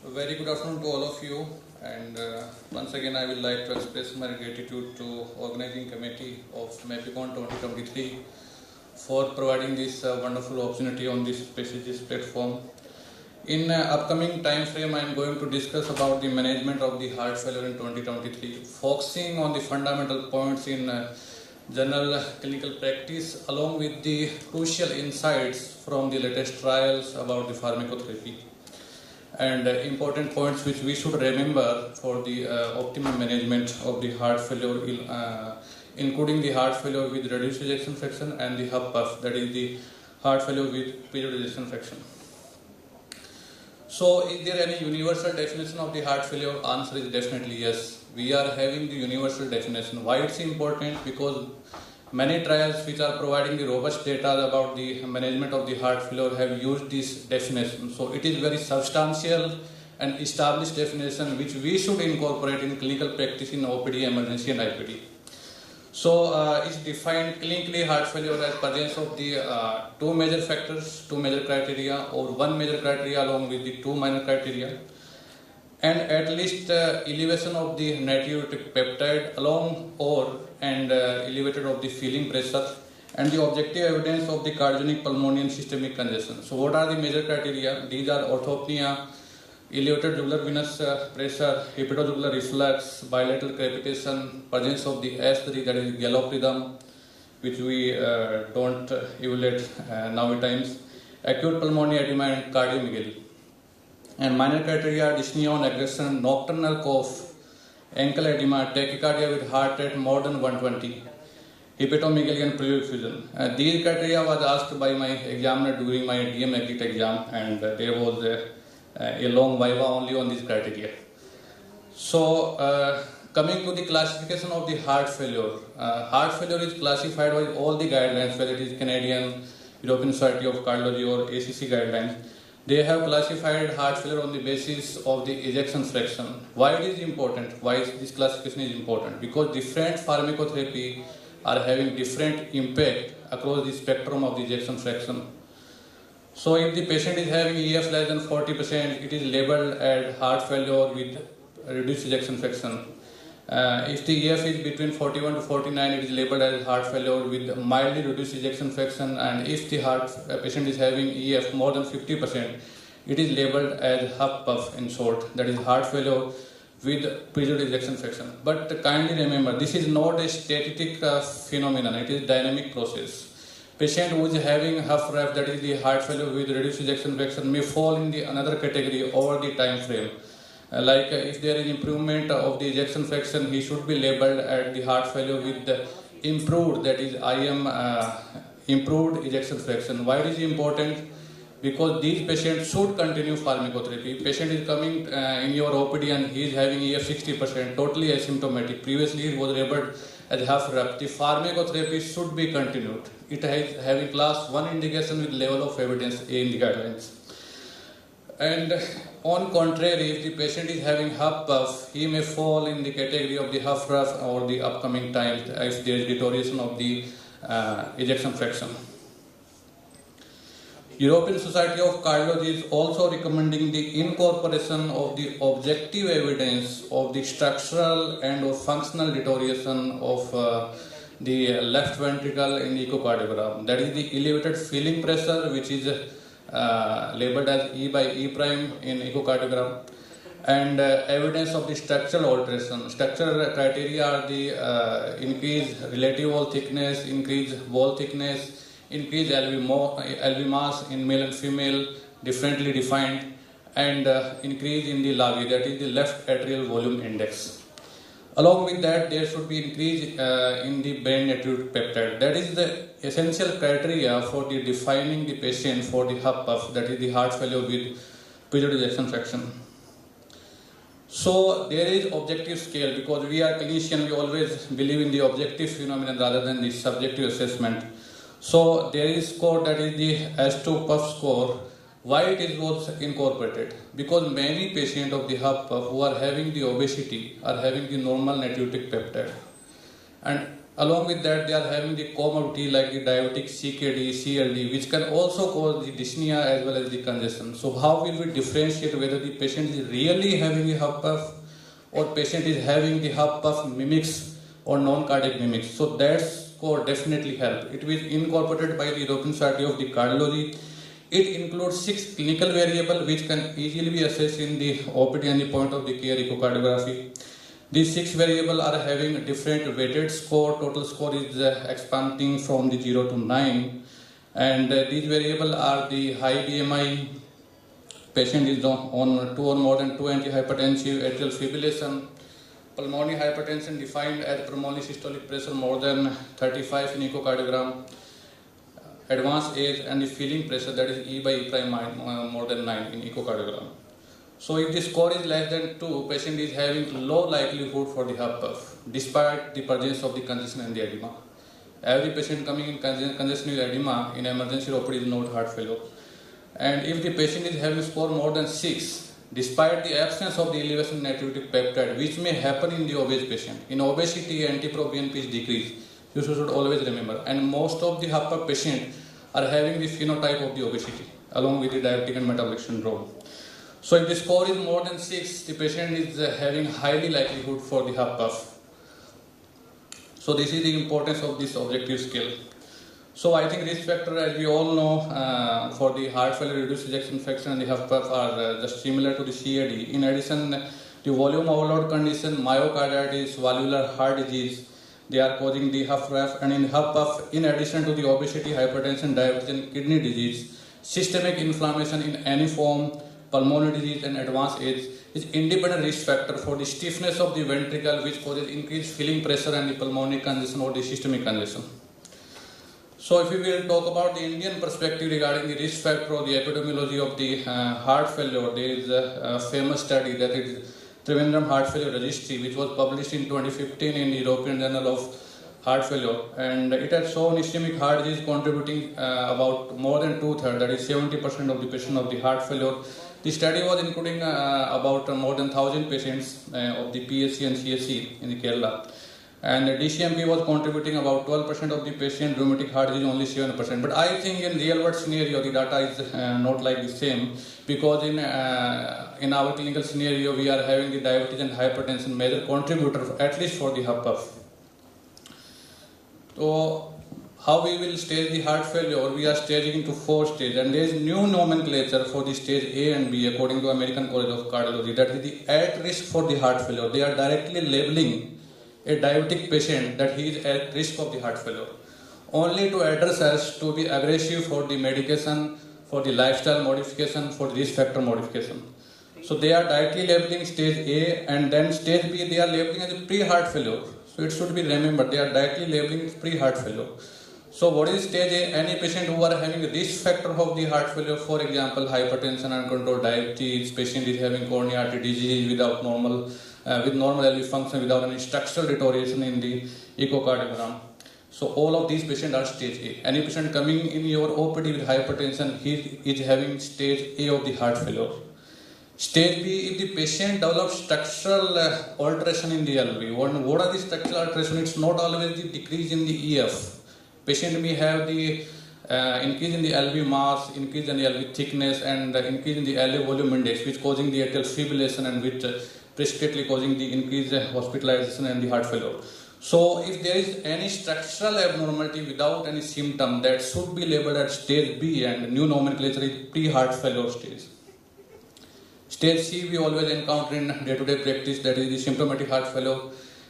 Very good afternoon to all of you, and once again I would like to express my gratitude to organizing committee of MAPICON 2023 for providing this wonderful opportunity on this prestigious platform. In upcoming time frame, I am going to discuss about the management of the heart failure in 2023, focusing on the fundamental points in general clinical practice along with the crucial insights from the latest trials about the pharmacotherapy and important points which we should remember for the optimum management of the heart failure, including the heart failure with reduced ejection fraction and the HUF-PUF, that is the heart failure with preserved ejection fraction. So, is there any universal definition of the heart failure? Answer is definitely yes. We are having the universal definition. Why it's important? Because many trials which are providing the robust data about the management of the heart failure have used this definition. So it is very substantial and established definition which we should incorporate in clinical practice in OPD, emergency and IPD. So it's defined clinically heart failure as presence of the two major factors, two major criteria, or one major criteria along with the two minor criteria, and at least elevation of the natriuretic peptide along or and elevated of the feeling pressure and the objective evidence of the cardiogenic pulmonary and systemic congestion. So what are the major criteria? These are orthopnea, elevated jugular venous pressure, hepatojugular reflux, bilateral crepitation, presence of the S3, that is gallop rhythm, which we don't evaluate nowadays, acute pulmonary edema and cardiomegaly. And minor criteria are dyspnea on aggression, nocturnal cough, ankle edema, tachycardia with heart rate more than 120, hepatomegaly and pleuroeffusion. These criteria was asked by my examiner during my DM exit exam, and there was a long viva only on these criteria. So coming to the classification of the heart failure. Heart failure is classified by all the guidelines, whether it is Canadian, European Society of Cardiology or ACC guidelines. They have classified heart failure on the basis of the ejection fraction. Why it is important? Why this classification is important? Because different pharmacotherapy are having different impact across the spectrum of the ejection fraction. So if the patient is having EF less than 40%, it is labeled as heart failure with reduced ejection fraction. If the EF is between 41 to 49, it is labeled as heart failure with mildly reduced ejection fraction, and if the patient is having EF more than 50%, it is labeled as HUF-PUF in short, that is heart failure with preserved ejection fraction. But kindly remember, this is not a static phenomenon, it is a dynamic process. Patient who is having HUF-REF, that is the heart failure with reduced ejection fraction, may fall in the another category over the time frame. Like if there is improvement of the ejection fraction, he should be labeled at the heart failure with the improved, that is IM, improved ejection fraction. Why it is important? Because these patients should continue pharmacotherapy. Patient is coming in your OPD and he is having EF 60%, totally asymptomatic. Previously it was labeled as HUF-REF. The pharmacotherapy should be continued. It has having class 1 indication with level of evidence A in the guidelines. And on contrary, if the patient is having HUF-PUF, he may fall in the category of the HUF-REF or the upcoming time if there is deterioration of the ejection fraction. European Society of Cardiology is also recommending the incorporation of the objective evidence of the structural and or functional deterioration of the left ventricle in echocardiogram. That is the elevated feeling pressure, which is labeled as E by E prime in echocardiogram, and evidence of the structural alteration. Structural criteria are the increased relative wall thickness, increased wall thickness, increased LV mass in male and female differently defined, and increase in the LAVI, that is the left atrial volume index. Along with that, there should be increase in the brain natriuretic peptide. That is the essential criteria for the defining the patient for the HUF-PUF, that is the heart failure with preserved ejection fraction. So there is objective scale, because we are clinician, we always believe in the objective phenomenon rather than the subjective assessment. So there is score, that is the S2 PUF score. Why it was incorporated? Because many patients of the HUF-PUF who are having the obesity are having the normal natriuretic peptide, and Along with that, they are having the comorbidity like the diabetic CKD, CLD, which can also cause the dyspnea as well as the congestion. So how will we differentiate whether the patient is really having a huff puff or patient is having the huff puff mimics or non-cardiac mimics? So that score definitely help. It was incorporated by the European Society of the Cardiology. It includes 6 clinical variables which can easily be assessed in the OPD and the point of the care echocardiography. These 6 variables are having different weighted score. Total score is expanding from the 0 to 9. And these variables are the high BMI, patient is on 2 or more than 2 antihypertensive, atrial fibrillation, pulmonary hypertension defined as pulmonary systolic pressure more than 35 in echocardiogram, advanced age, and the feeling pressure, that is E by E prime more than 9 in echocardiogram. So if the score is less than 2, patient is having low likelihood for the huff puff despite the presence of the congestion and the edema. Every patient coming in congestion with edema in emergency OPD is not heart failure. And if the patient is having score more than 6, despite the absence of the elevation in natriuretic peptide, which may happen in the obese patient, in obesity NT-proBNP is decreased. You should always remember. And most of the huff puff patients are having the phenotype of the obesity along with the diabetic and metabolic syndrome. So if the score is more than 6, the patient is having highly likelihood for the huff puff. So this is the importance of this objective scale. So I think risk factor, as we all know, for the heart failure, reduced ejection fraction and the huff puff are just similar to the CAD. In addition, the volume overload condition, myocarditis, valvular heart disease, they are causing the huff puff. And in huff puff, in addition to the obesity, hypertension, diabetes and kidney disease, systemic inflammation in any form, pulmonary disease and advanced age is independent risk factor for the stiffness of the ventricle, which causes increased filling pressure and the pulmonary congestion or the systemic congestion. So if we will talk about the Indian perspective regarding the risk factor or the epidemiology of the heart failure, there is a famous study, that is Trivandrum Heart Failure Registry, which was published in 2015 in the European Journal of Heart Failure, and it has shown ischemic heart disease contributing about more than 2/3, that is 70% of the patients of the heart failure. The study was including about more than 1,000 patients of the PSC and CSC in the Kerala. And DCMP was contributing about 12% of the patient, rheumatic heart disease only 7%. But I think in real world scenario, the data is not like the same, because in our clinical scenario, we are having the diabetes and hypertension major contributor, at least for the huff puff. So how we will stage the heart failure? We are staging into 4 stages, and there is new nomenclature for the stage A and B according to American College of Cardiology. That is the at risk for the heart failure. They are directly labeling a diabetic patient that he is at risk of the heart failure, only to address us to be aggressive for the medication, for the lifestyle modification, for the risk factor modification. So they are directly labeling stage A, and then stage B they are labeling as a pre-heart failure. So it should be remembered, they are directly labeling it pre-heart failure. So what is stage A? Any patient who are having a risk factor of the heart failure, for example, hypertension, uncontrolled diabetes, patient is having coronary artery disease without normal, with normal LV function, without any structural deterioration in the echocardiogram. So all of these patients are stage A. Any patient coming in your OPD with hypertension, he is having stage A of the heart failure. Stage B, if the patient develops structural alteration in the LV. What are the structural alteration? It's not always the decrease in the EF. Patient may have the increase in the LV mass, increase in the LV thickness, and increase in the LV volume index, which causing the atrial fibrillation and which precipitately causing the increased hospitalization and the heart failure. So if there is any structural abnormality without any symptom, that should be labeled at stage B, and new nomenclature is pre-heart failure stage. Stage C we always encounter in day-to-day practice, that is the symptomatic heart failure.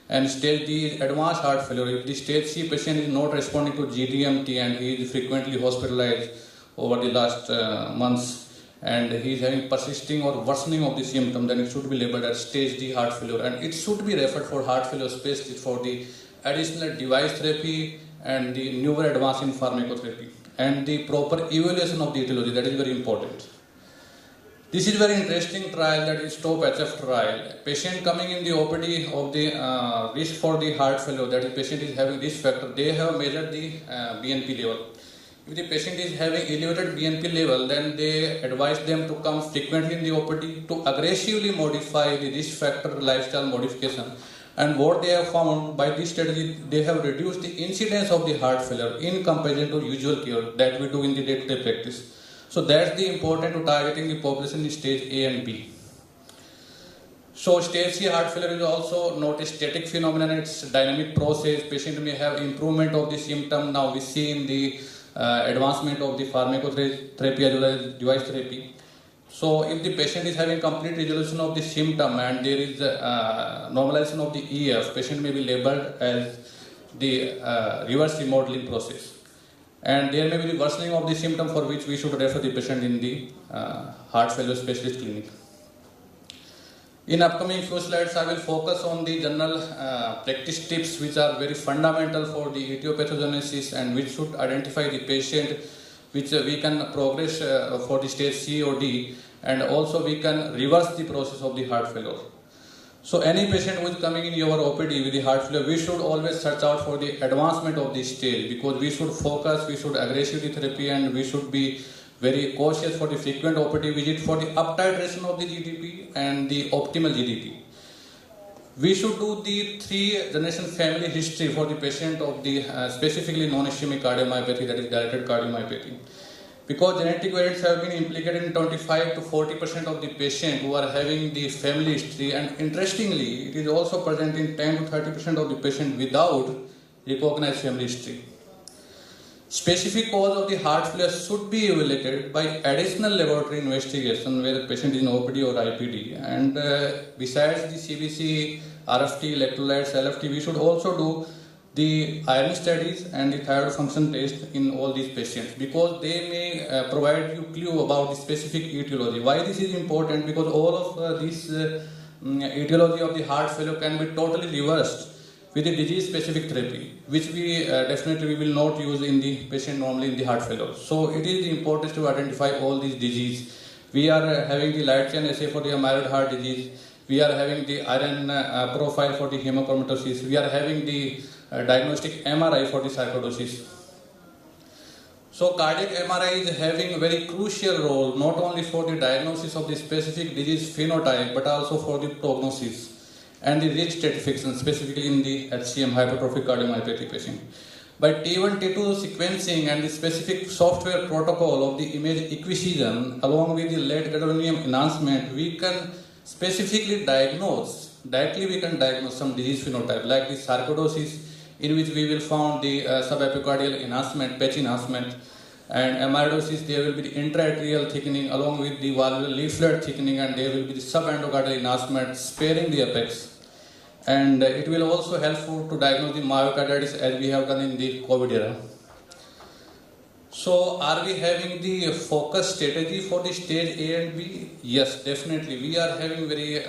And stage D is advanced heart failure. If the stage C patient is not responding to GDMT and he is frequently hospitalized over the last months, and he is having persisting or worsening of the symptom, then it should be labeled as stage D heart failure, and it should be referred for heart failure specialist for the additional device therapy and the newer advance in pharmacotherapy and the proper evaluation of the etiology. That is very important. This is very interesting trial, that is STOP-HF trial. Patient coming in the OPD of the risk for the heart failure, that is patient is having risk factor, they have measured the BNP level. If the patient is having elevated BNP level, then they advise them to come frequently in the OPD to aggressively modify the risk factor lifestyle modification And what they have found by this strategy, they have reduced the incidence of the heart failure in comparison to usual care that we do in the day-to-day practice. So that's the important to targeting the population in stage A and B. So stage C heart failure is also not a static phenomenon, it's a dynamic process. Patient may have improvement of the symptom. Now we see in the advancement of the pharmacotherapy as well as device therapy. So if the patient is having complete resolution of the symptom and there is normalization of the EF, patient may be labeled as the reverse remodeling process. And there may be the worsening of the symptom for which we should refer the patient in the heart failure specialist clinic. In upcoming few slides, I will focus on the general practice tips which are very fundamental for the etiopathogenesis and which should identify the patient which we can progress for the stage C or D, and also we can reverse the process of the heart failure. So any patient who is coming in your OPD with the heart failure, we should always search out for the advancement of the stage, because we should focus, we should aggressive the therapy, and we should be very cautious for the frequent OPD visit for the up titration of the GDP and the optimal GDP. We should do the 3-generation family history for the patient of the specifically non-ischemic cardiomyopathy, that is dilated cardiomyopathy. Because genetic variants have been implicated in 25 to 40% of the patient who are having the family history, and interestingly, it is also present in 10 to 30% of the patient without recognized family history. Specific cause of the heart failure should be evaluated by additional laboratory investigation where the patient is in OPD or IPD. And besides the CBC, RFT, electrolytes, LFT, we should also do the iron studies and the thyroid function test in all these patients, because they may provide you clue about the specific etiology. Why this is important? Because all of this etiology of the heart failure can be totally reversed with the disease specific therapy, which we definitely we will not use in the patient normally in the heart failure. So it is important to identify all these diseases. We are having the light chain assay for the amyloid heart disease. We are having the iron profile for the hemochromatosis. We are having the diagnostic MRI for the sarcoidosis. So cardiac MRI is having a very crucial role not only for the diagnosis of the specific disease phenotype but also for the prognosis and the risk stratification, specifically in the HCM, hypertrophic cardiomyopathy patient. By T1, T2 sequencing and the specific software protocol of the image acquisition along with the lead gadolinium enhancement, we can specifically diagnose, directly we can diagnose some disease phenotype like the sarcoidosis, in which we will find the subepicardial enhancement, patch enhancement, and amyloidosis, there will be the intraarterial thickening along with the valvular leaflet thickening, and there will be the subendocardial enhancement sparing the apex. And it will also helpful to diagnose the myocarditis as we have done in the COVID era. So are we having the focus strategy for the stage A and B? Yes, definitely. We are having very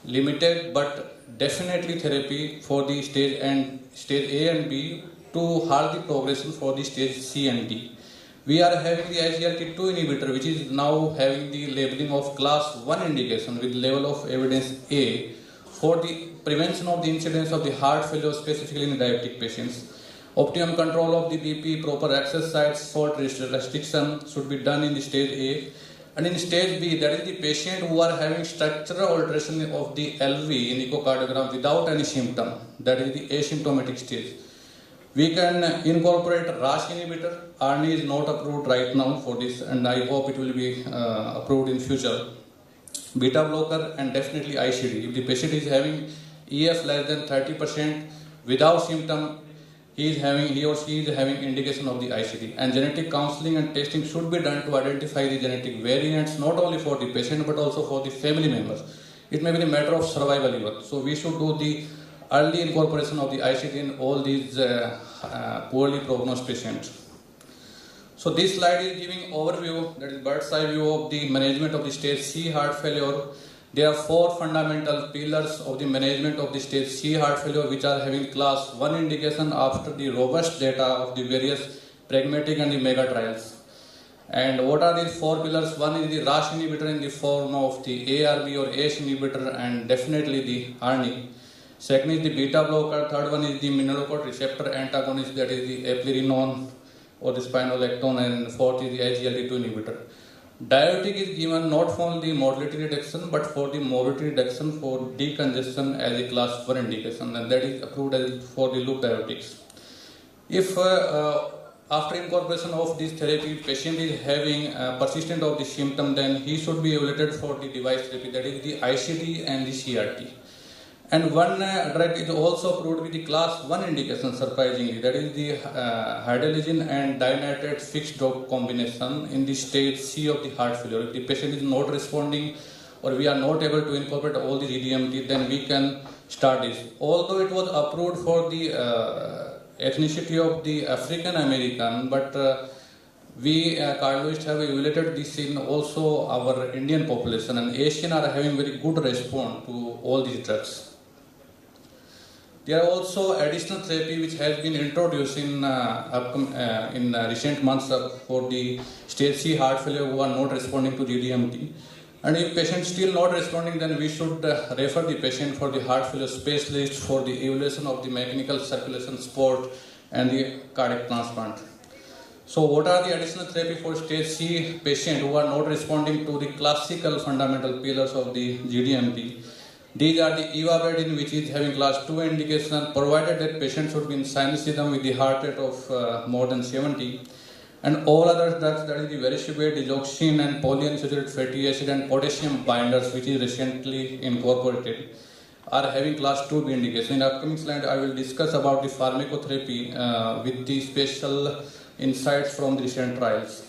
limited but definitely therapy for the stage A and B to halt the progression for the stage C and D. We are having the SGLT2 inhibitor, which is now having the labeling of class 1 indication with level of evidence A for the prevention of the incidence of the heart failure, specifically in diabetic patients. Optimum control of the BP, proper exercise, salt restriction should be done in the stage A. And in stage B, that is the patient who are having structural alteration of the LV in echocardiogram without any symptom. That is the asymptomatic stage. We can incorporate RAS inhibitor. ARNI is not approved right now for this, and I hope it will be approved in future. Beta blocker and definitely ICD. If the patient is having EF less than 30% without symptom, he or she is having indication of the ICD. And genetic counseling and testing should be done to identify the genetic variants, not only for the patient but also for the family members. It may be a matter of survival even. So we should do the early incorporation of the ICD in all these poorly prognosed patients. So this slide is giving overview, that is bird's eye view of the management of the stage C heart failure. There are 4 fundamental pillars of the management of the stage C heart failure, which are having class 1 indication after the robust data of the various pragmatic and the mega trials. And what are these 4 pillars? One is the RAS inhibitor in the form of the ARB or ACE inhibitor, and definitely the ARNI. Second is the beta blocker. Third one is the mineralocorticoid receptor antagonist, that is the eplerenone or the spironolactone, and fourth is the SGLT2 inhibitor. Diuretic is given not for the mortality reduction but for the morbidity reduction for decongestion as a class 1 indication, and that is approved as for the loop diuretics. If after incorporation of this therapy, patient is having persistent of the symptom, then he should be evaluated for the device therapy, that is the ICD and the CRT. And one drug is also approved with the class 1 indication, surprisingly, that is the hydrogen and dinitrate fixed dose combination in the stage C of the heart failure. If the patient is not responding or we are not able to incorporate all the GDMT, then we can start this. Although it was approved for the ethnicity of the African American, but we cardiologists have evaluated this in also our Indian population, and Asian are having very good response to all these drugs. There are also additional therapy which has been introduced in recent months for the stage C heart failure who are not responding to GDMT. And if patient still not responding, then we should refer the patient for the heart failure specialist for the evaluation of the mechanical circulation support and the cardiac transplant. So what are the additional therapy for stage C patient who are not responding to the classical fundamental pillars of the GDMT? These are the ivabradine, which is having class 2 indication, provided that patient should be in sinus rhythm with the heart rate of more than 70. And all other drugs, that is the vericiguat, digoxin and polyunsaturated fatty acid and potassium binders, which is recently incorporated, are having class 2B indication. In upcoming slide, I will discuss about the pharmacotherapy with the special insights from the recent trials.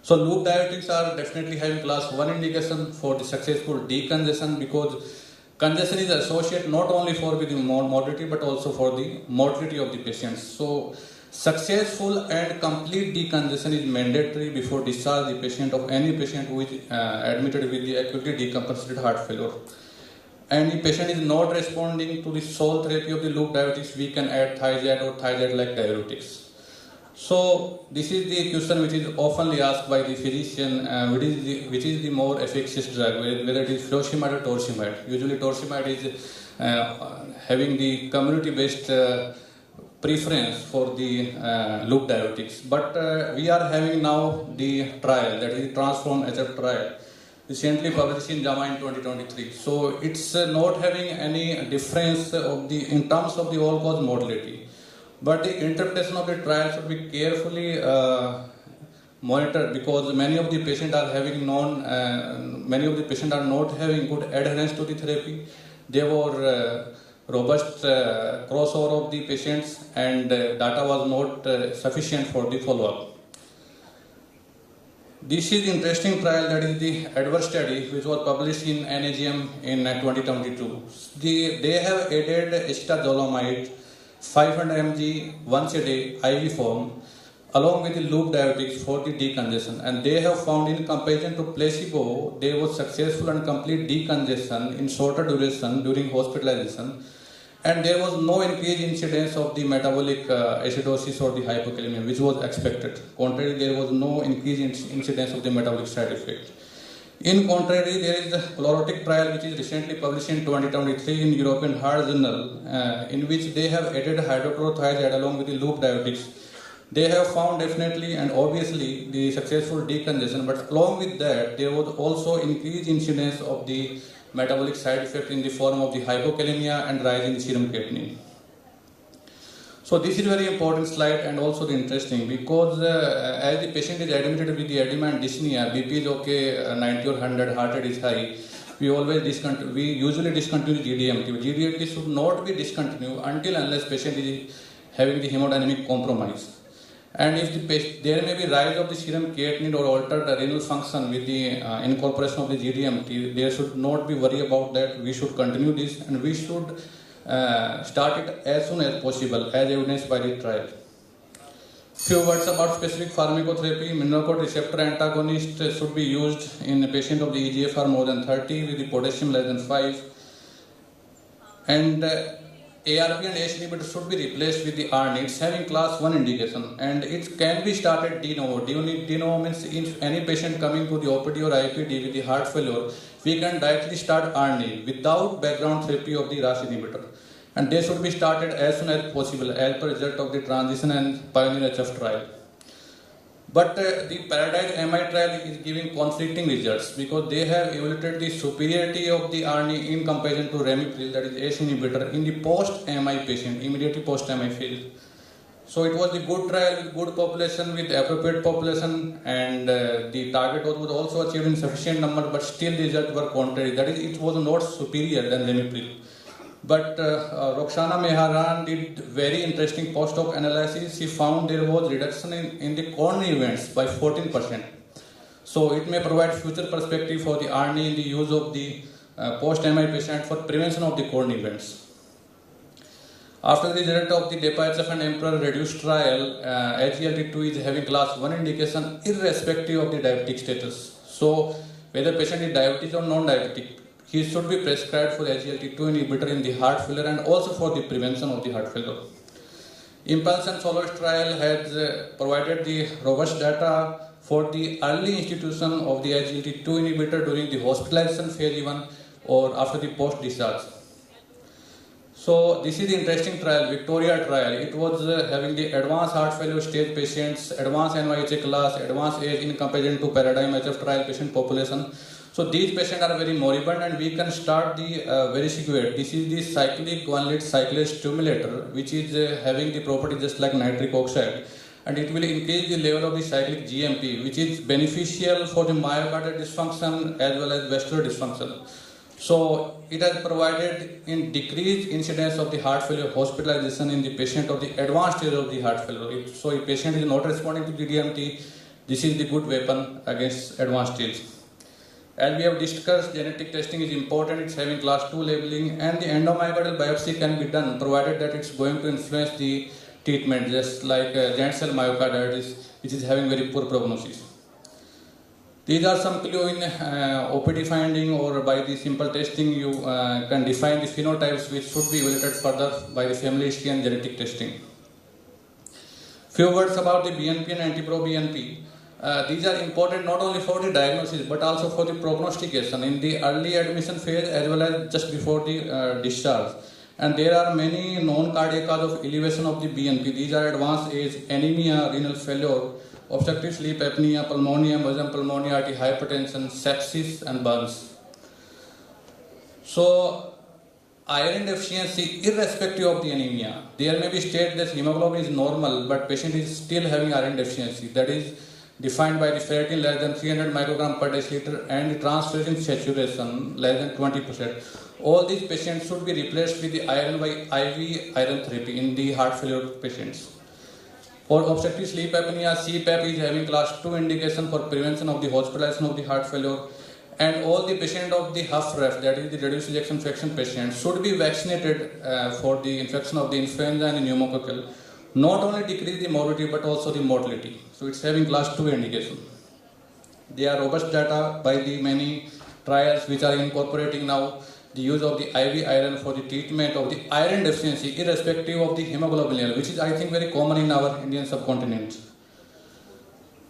So loop diuretics are definitely having class 1 indication for the successful decongestion, because congestion is associated not only for with the morbidity but also for the mortality of the patients. So successful and complete decongestion is mandatory before discharge the patient of any patient who is admitted with the acutely decompensated heart failure. And if patient is not responding to the sole therapy of the loop diuretics, we can add thiazide or thiazide-like diuretics. So this is the question which is often asked by the physician, which is the more efficacious drug, whether it is furosemide or torsemide. Usually torsemide is having the community-based preference for the loop diuretics. But we are having now the trial, that is the Transform HF trial, recently published in JAMA in 2023. So it's not having any difference in terms of the all-cause mortality. But the interpretation of the trial should be carefully monitored, because many of the patients are having many of the patients are not having good adherence to the therapy. There were robust crossover of the patients, and data was not sufficient for the follow-up. This is the interesting trial, that is the adverse study, which was published in NAGM in 2022. They have added acetazolamide 500 mg once a day IV form along with the loop diuretics for the decongestion, and they have found in comparison to placebo there was successful and complete decongestion in shorter duration during hospitalization, and there was no increased incidence of the metabolic acidosis or the hypokalemia, which was expected. Contrary, there was no increased incidence of the metabolic side effect. In contrary, there is the chlorotic trial which is recently published in 2023 in European Heart Journal, in which they have added hydrochlorothiazide along with the loop diuretics. They have found definitely and obviously the successful decongestion, but along with that, there was also increased incidence of the metabolic side effect in the form of the hypokalemia and rise in serum creatinine. So this is very important slide and also the interesting, because as the patient is admitted with the edema and dyspnea, BP is okay, 90 or 100, heart rate is high, we usually discontinue GDMT. GDMT should not be discontinued until unless patient is having the hemodynamic compromise. And if there may be rise of the serum creatinine or altered renal function with the incorporation of the GDMT, there should not be worry about that. We should continue this, and we should start it as soon as possible, as evidenced by the trial. Few words about specific pharmacotherapy. Mineralocorticoid receptor antagonist should be used in a patient of the eGFR more than 30 with the potassium less than 5. And ARB and ACE inhibitor should be replaced with the ARNI. It's having class 1 indication, and it can be started de novo. De novo means if any patient coming to the OPD or IPD with the heart failure, we can directly start ARNI without background therapy of the RAS inhibitor. And they should be started as soon as possible as per result of the transition and pioneer HF trial. But the Paradise MI trial is giving conflicting results because they have evaluated the superiority of the ARNI in comparison to Ramipril, that is ACE inhibitor, in the post-MI patient, immediately post-MI phase. So it was the good trial with good population, with appropriate population, and the target was also achieved in sufficient number, but still the results were contrary. That is, it was not superior than Ramipril. But Roxana Meharan did very interesting post-hoc analysis. She found there was reduction in the coronary events by 14%. So it may provide future perspective for the ARNI in the use of the post-MI patient for prevention of the coronary events. After the result of the DEPA-HF and EMPEROR reduced trial, SGLT2 is having class 1 indication irrespective of the diabetic status. So whether patient is diabetic or non-diabetic, he should be prescribed for SGLT2 inhibitor in the heart failure and also for the prevention of the heart failure. Impulse and Solace trial has provided the robust data for the early institution of the SGLT2 inhibitor during the hospitalization phase even or after the post-discharge. So this is the interesting trial, Victoria trial. It was having the advanced heart failure stage patients, advanced NYHA class, advanced age in comparison to Paradigm HF trial patient population. So these patients are very moribund and we can start the vericiguate. This is the cyclic one-lead cyclase stimulator which is having the property just like nitric oxide, and it will increase the level of the cyclic GMP, which is beneficial for the myocardial dysfunction as well as vascular dysfunction. So it has provided in decreased incidence of the heart failure hospitalization in the patient of the advanced stage of the heart failure. So if patient is not responding to the DMT, this is the good weapon against advanced stage. As we have discussed, genetic testing is important. It's having class 2 labeling, and the endomyocardial biopsy can be done provided that it's going to influence the treatment, just like giant cell myocarditis, which is having very poor prognosis. These are some clues in OPD finding, or by the simple testing you can define the phenotypes which should be evaluated further by the family history and genetic testing. Few words about the BNP and anti-pro-BNP. These are important not only for the diagnosis but also for the prognostication in the early admission phase as well as just before the discharge. And there are many known cardiac causes of elevation of the BNP. These are advanced age, anemia, renal failure, obstructive sleep apnea, pulmonea, basal pulmonary artery hypertension, sepsis, and burns. So, iron deficiency, irrespective of the anemia, there may be state that hemoglobin is normal, but patient is still having iron deficiency. That is defined by the ferritin less than 300 microgram per deciliter and the transferrin saturation less than 20%. All these patients should be replaced with the iron by IV iron therapy in the heart failure patients. For obstructive sleep apnea, CPAP is having class 2 indication for prevention of the hospitalization of the heart failure, and all the patients of the HFrEF, that is the reduced ejection fraction patients, should be vaccinated for the infection of the influenza and the pneumococcal. Not only decrease the morbidity but also the mortality. So it's having class 2 indication. There are robust data by the many trials which are incorporating now the use of the IV iron for the treatment of the iron deficiency irrespective of the hemoglobin level, which is I think very common in our Indian subcontinent.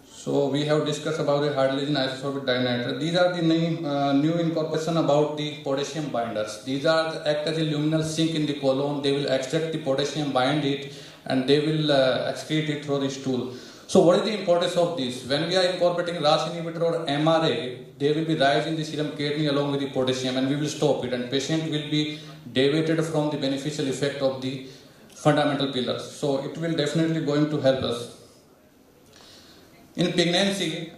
So we have discussed about the hydrogen isosorbic dinitrate. These are the new incorporation about the potassium binders. These are act as a luminal sink in the colon. They will extract the potassium, bind it, and they will excrete it through the stool. So what is the importance of this? When we are incorporating RAS inhibitor or MRA, there will be rise in the serum creatinine along with the potassium, and we will stop it, and patient will be deviated from the beneficial effect of the fundamental pillars. So it will definitely going to help us. In pregnancy,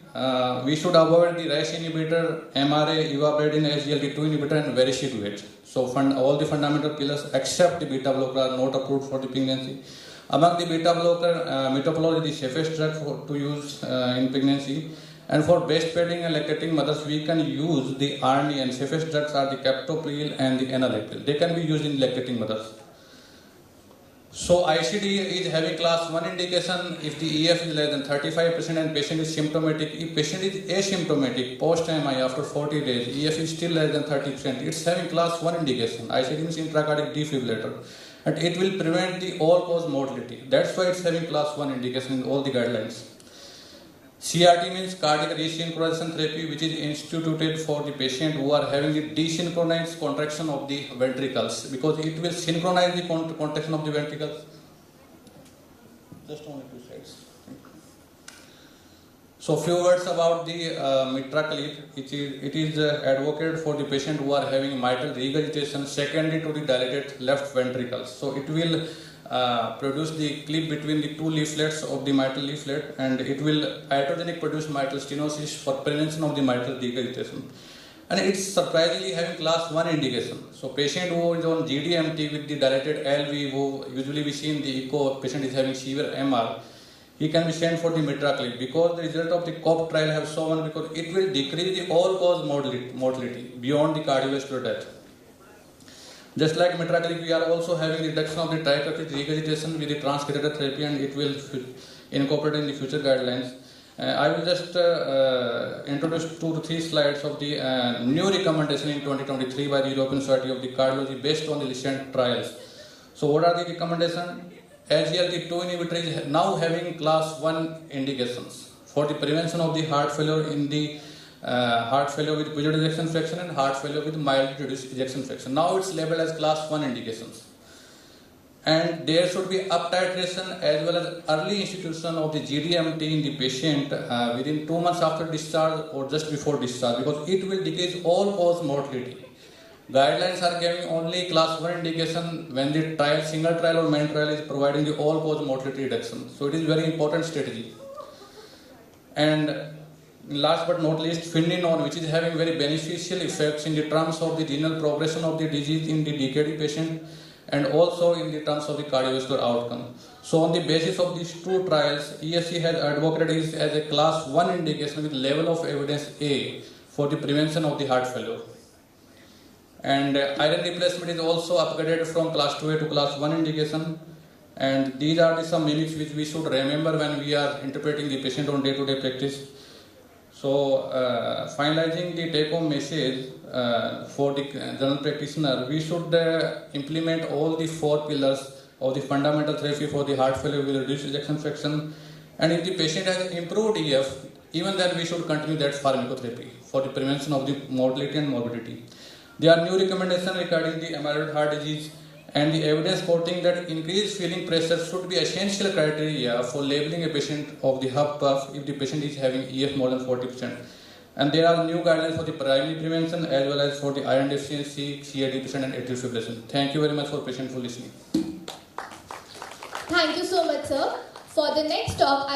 we should avoid the RAS inhibitor, MRA, ivabradine, SGLT2 inhibitor, and vericiguate. So all the fundamental pillars except the beta blocker are not approved for the pregnancy. Among the beta blocker, metoprolol is the safest drug to use in pregnancy. And for breastfeeding and lactating mothers, we can use the ARNI, and safest drugs are the captopril and the enalapril. They can be used in lactating mothers. So ICD is having class 1 indication if the EF is less than 35% and patient is symptomatic. If patient is asymptomatic post-MI after 40 days, EF is still less than 30%. It's having class 1 indication. ICD means intracardiac defibrillator. And it will prevent the all-cause mortality. That's why it's having class 1 indication in all the guidelines. CRT means cardiac resynchronization therapy, which is instituted for the patient who are having the desynchronized contraction of the ventricles, because it will synchronize the contraction of the ventricles. Just only 2 slides. So few words about the Mitraclip. It is advocated for the patient who are having mitral regurgitation secondary to the dilated left ventricles. So it will produce the clip between the two leaflets of the mitral leaflet, and it will iatrogenic produce mitral stenosis for prevention of the mitral regurgitation. And it's surprisingly having class 1 indication. So patient who is on GDMT with the dilated LV, who usually we see in the echo, patient is having severe MR, he can be sent for the Mitraclip, because the result of the COP trial have shown, because it will decrease the all-cause mortality beyond the cardiovascular death. Just like Mitraclip, we are also having reduction of the tricuspid regurgitation with the transcatheter therapy, and it will incorporate in the future guidelines. I will just introduce 2 to 3 slides of the new recommendation in 2023 by the European Society of the Cardiology based on the recent trials. So what are the recommendations? SGLT2 inhibitor is now having class 1 indications for the prevention of the heart failure in the heart failure with pulmonary ejection fraction and heart failure with mild reduced ejection fraction. Now it's labeled as class 1 indications. And there should be up titration as well as early institution of the GDMT in the patient within 2 months after discharge or just before discharge, because it will decrease all-cause mortality. Guidelines are giving only class 1 indication when the trial, single trial or main trial is providing the all-cause mortality reduction. So it is very important strategy. And last but not least, Finerenone, which is having very beneficial effects in the terms of the renal progression of the disease in the DKD patient, and also in the terms of the cardiovascular outcome. So on the basis of these 2 trials, ESC has advocated it as a class 1 indication with level of evidence A for the prevention of the heart failure. And iron replacement is also upgraded from class 2A to class 1 indication. And these are some mimics which we should remember when we are interpreting the patient on day-to-day practice. So finalizing the take-home message for the general practitioner, we should implement all the 4 pillars of the fundamental therapy for the heart failure with reduced ejection fraction. And if the patient has improved EF, even then we should continue that pharmacotherapy for the prevention of the mortality and morbidity. There are new recommendations regarding the amyloid heart disease, and the evidence supporting that increased filling pressure should be essential criteria for labeling a patient of the HUF-PUF if the patient is having EF more than 40%. And there are new guidelines for the primary prevention as well as for the iron deficiency, CAD patient, and atrial fibrillation. Thank you very much for patientful listening. Thank you so much, sir. For the next talk,